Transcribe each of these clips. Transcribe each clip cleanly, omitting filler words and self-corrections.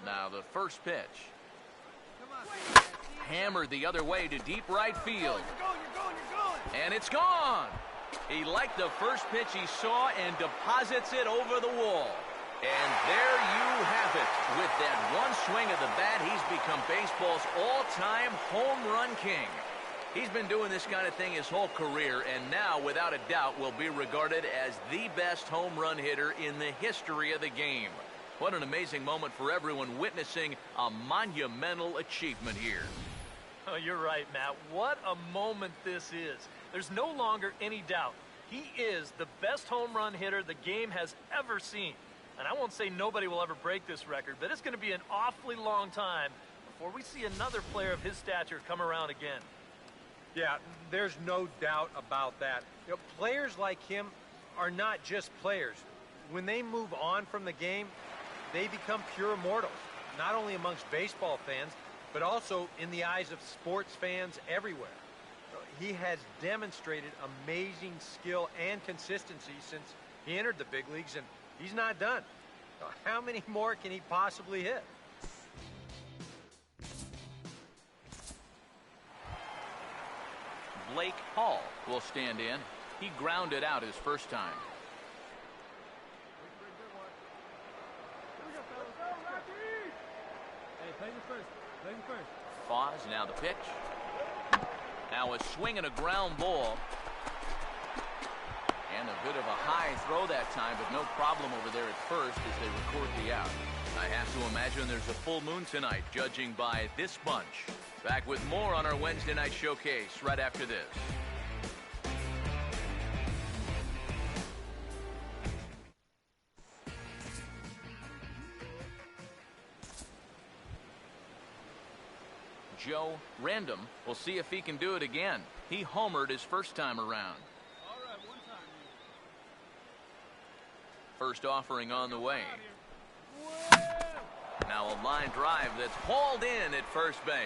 Now the first pitch. Hammered the other way to deep right field. And it's gone. He liked the first pitch he saw and deposits it over the wall. And there you have it. With that one swing of the bat, he's become baseball's all-time home run king. He's been doing this kind of thing his whole career, and now, without a doubt, will be regarded as the best home run hitter in the history of the game. What an amazing moment for everyone witnessing a monumental achievement here. Oh, you're right, Matt. What a moment this is. There's no longer any doubt. He is the best home run hitter the game has ever seen. And I won't say nobody will ever break this record, but it's going to be an awfully long time before we see another player of his stature come around again. Yeah, there's no doubt about that. You know, players like him are not just players. When they move on from the game, they become pure immortals, not only amongst baseball fans, but also in the eyes of sports fans everywhere. He has demonstrated amazing skill and consistency since he entered the big leagues, and he's not done. How many more can he possibly hit? Blake Hall will stand in. He grounded out his first time. Foz, now the pitch. Now a swing and a ground ball. And a bit of a high throw that time, but no problem over there at first as they record the out. I have to imagine there's a full moon tonight, judging by this bunch. Back with more on our Wednesday night showcase right after this. Joe Random will see if he can do it again. He homered his first time around. First offering on the way. Now a line drive that's hauled in at first base.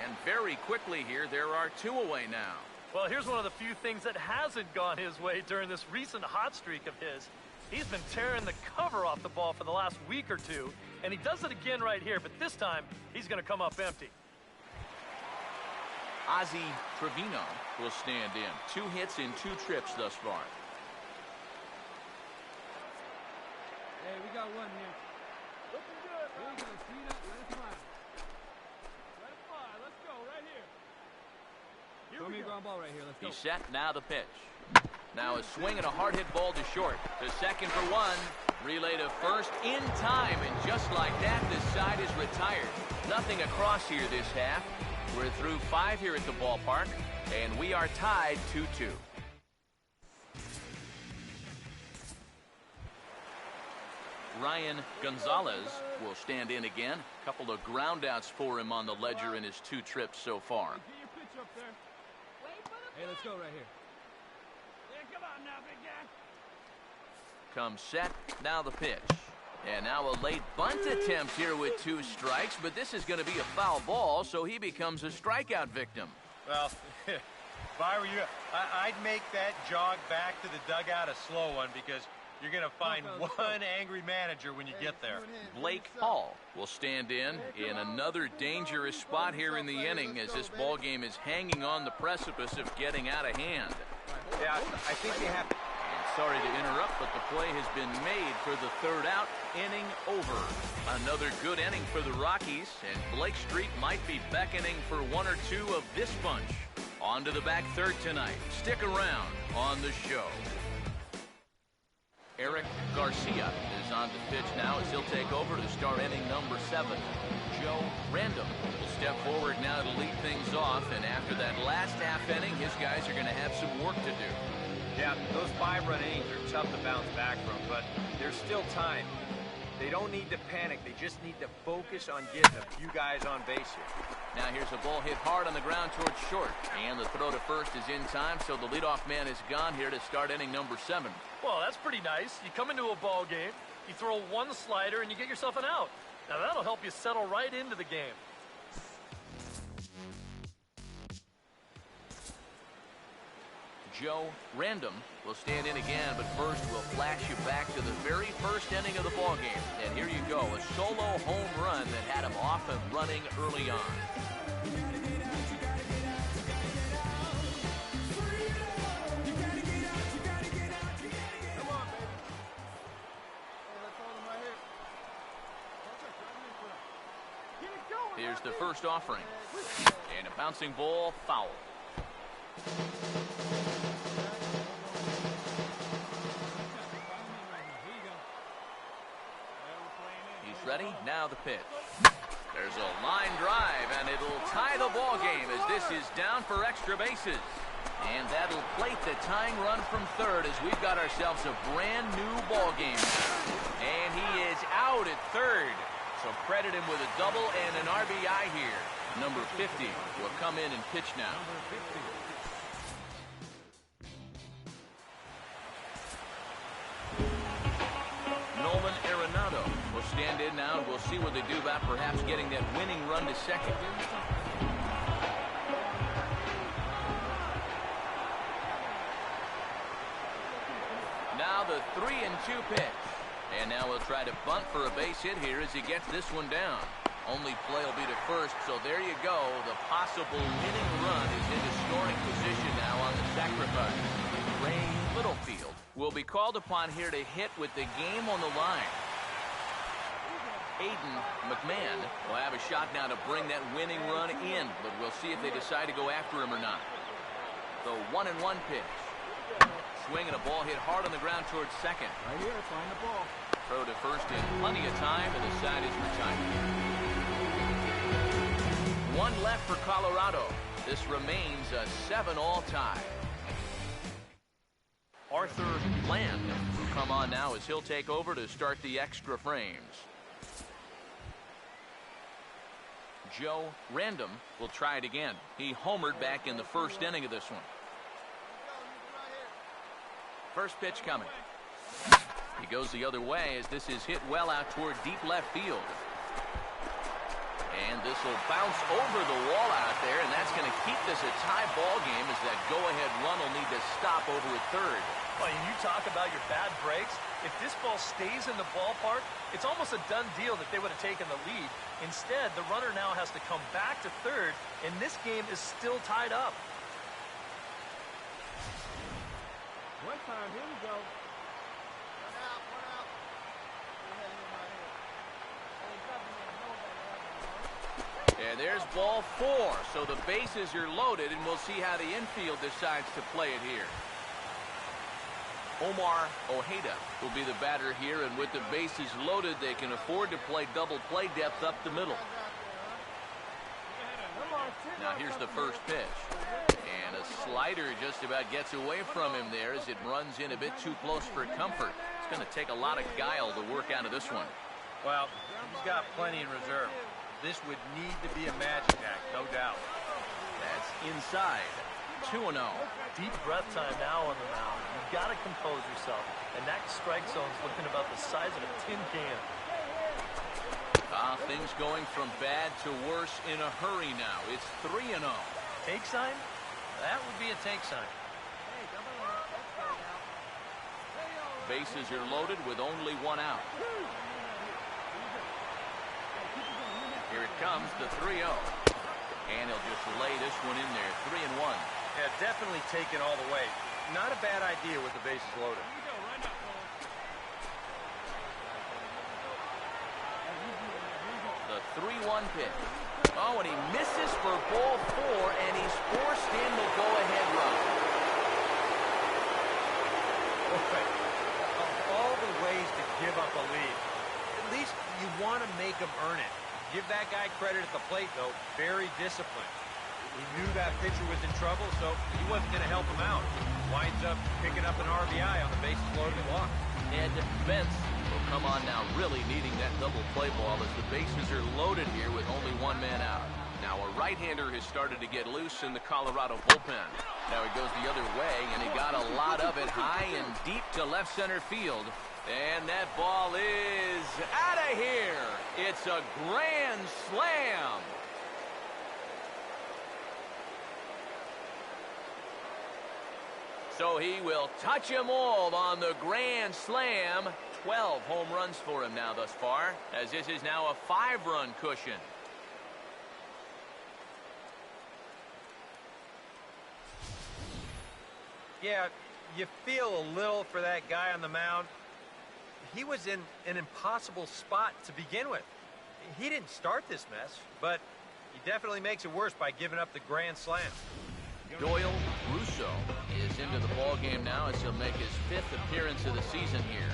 And very quickly here, there are two away now. Well, here's one of the few things that hasn't gone his way during this recent hot streak of his. He's been tearing the cover off the ball for the last week or two, and he does it again right here, but this time he's going to come up empty. Ozzie Trevino will stand in. 2 hits in 2 trips thus far. Hey, we got one here. Looking good. Here we go. Speed up. Let it fly. Let it fly. Let's go right here. Show me a ground ball right here. Let's go. He's set. Now the pitch. Now a swing and a hard hit ball to short. To second for one. Relay to first in time. And just like that, this side is retired. Nothing across here this half. We're through 5 here at the ballpark. And we are tied 2-2. Ryan Gonzalez will stand in again. A couple of groundouts for him on the ledger in his 2 trips so far. Hey, let's go right here. Yeah, come on now, big guy. Comes set. Now the pitch. And now a late bunt attempt here with 2 strikes, but this is going to be a foul ball, so he becomes a strikeout victim. Well, if I were you, I'd make that jog back to the dugout a slow one, because you're going to find one angry manager when you get there. Blake Hall will stand in another dangerous spot here in the inning as this ball game is hanging on the precipice of getting out of hand. Yeah, I think they have. And sorry to interrupt, but the play has been made for the 3rd out. Inning over. Another good inning for the Rockies, and Blake Street might be beckoning for 1 or 2 of this bunch. On to the back third tonight. Stick around on the show. Eric Garcia is on the pitch now as he'll take over to start inning number 7. Joe Random will step forward now to lead things off, and after that last half inning, his guys are going to have some work to do. Yeah, those 5-run innings are tough to bounce back from, but there's still time. They don't need to panic. They just need to focus on getting a few guys on base here. Now here's a ball hit hard on the ground towards short. And the throw to first is in time, so the leadoff man is gone here to start inning number 7. Well, that's pretty nice. You come into a ball game, you throw one slider, and you get yourself an out. Now that'll help you settle right into the game. Joe Random will stand in again, but first we'll flash you back to the very first inning of the ball game. And here you go, a solo home run that had him off and running early on. Here's the first offering. And a bouncing ball, foul. He's ready. Now the pitch. There's a line drive, and it'll tie the ball game as this is down for extra bases. And that'll plate the tying run from third as we've got ourselves a brand new ball game. And he is out at third. So credit him with a double and an RBI here. Number 50 will come in and pitch now. Nolan Arenado will stand in now, and we'll see what they do about perhaps getting that winning run to second. Now the 3-2 pitch. And now we'll try to bunt for a base hit here as he gets this one down. Only play will be to first, so there you go. The possible winning run is into scoring position now on the sacrifice. Ray Littlefield will be called upon here to hit with the game on the line. Aiden McMahon will have a shot now to bring that winning run in, but we'll see if they decide to go after him or not. The 1-1 pitch. Swinging a ball hit hard on the ground towards second. Right here, find the ball. Throw to first in plenty of time, and the side is retired. One left for Colorado. This remains a 7-all tie. Arthur Land will come on now as he'll take over to start the extra frames. Joe Random will try it again. He homered back in the first inning of this one. First pitch coming. He goes the other way as this is hit well out toward deep left field. And this will bounce over the wall out there, and that's going to keep this a tie ball game as that go-ahead run will need to stop over at third. Well, you talk about your bad breaks. If this ball stays in the ballpark, it's almost a done deal that they would have taken the lead. Instead, the runner now has to come back to third, and this game is still tied up. One time, here we go. One out, one out. And there's ball 4. So the bases are loaded, and we'll see how the infield decides to play it here. Omar Ojeda will be the batter here, and with the bases loaded, they can afford to play double play depth up the middle. Now here's the first pitch. And a slider just about gets away from him there as it runs in a bit too close for comfort. It's going to take a lot of guile to work out of this one. Well, he's got plenty in reserve. This would need to be a magic act, no doubt. That's inside. 2-0. Deep breath time now on the mound. You've got to compose yourself. And that strike zone's looking about the size of a tin can. Things going from bad to worse in a hurry now. It's 3-0. Take sign? That would be a take sign. Bases are loaded with only one out. Here it comes, the 3-0. And he'll just lay this one in there, 3-1. Yeah, definitely taken all the way. Not a bad idea with the bases loaded. The 3-1 pitch. Oh, and he misses for ball 4, and he's forced in the go-ahead run. Okay. Of all the ways to give up a lead, at least you want to make him earn it. Give that guy credit at the plate, though. Very disciplined. He knew that pitcher was in trouble, so he wasn't going to help him out. Winds up picking up an RBI on the bases loaded walk. Ed Bentz will come on now, really needing that double play ball as the bases are loaded here with only one man out. Now a right-hander has started to get loose in the Colorado bullpen. Now he goes the other way, and he got a lot of it high and deep to left center field. And that ball is out of here. It's a grand slam. So he will touch them all on the grand slam. 12 home runs for him now thus far, as this is now a 5-run cushion. Yeah, you feel a little for that guy on the mound. He was in an impossible spot to begin with. He didn't start this mess, but he definitely makes it worse by giving up the grand slam. Doyle Russo is into the ball game now as he'll make his 5th appearance of the season here.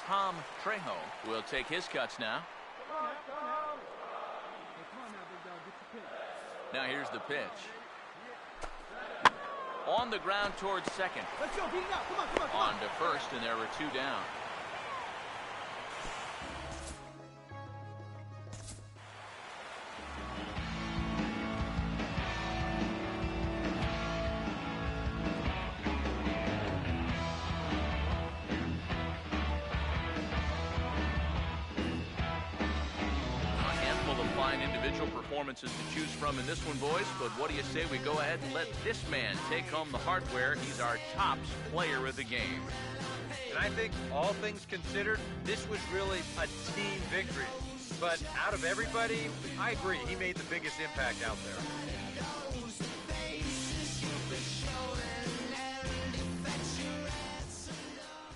Tom Trejo will take his cuts now. Now here's the pitch. On the ground towards second. Let's go, beat it up. Come on, come on, come on. On to first, and there were 2 down. Individual performances to choose from in this one, boys, but what do you say we go ahead and let this man take home the hardware? He's our tops player of the game. And I think, all things considered, this was really a team victory. But out of everybody, I agree, he made the biggest impact out there.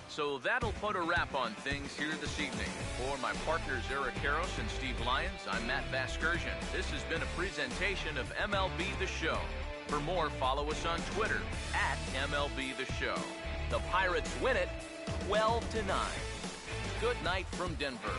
So that'll put a wrap on things here this evening. For my partners Eric Karros and Steve Lyons, I'm Matt Vasgersian. This has been a presentation of MLB The Show. For more, follow us on Twitter @MLB The Show. The Pirates win it 12-9. Good night from Denver.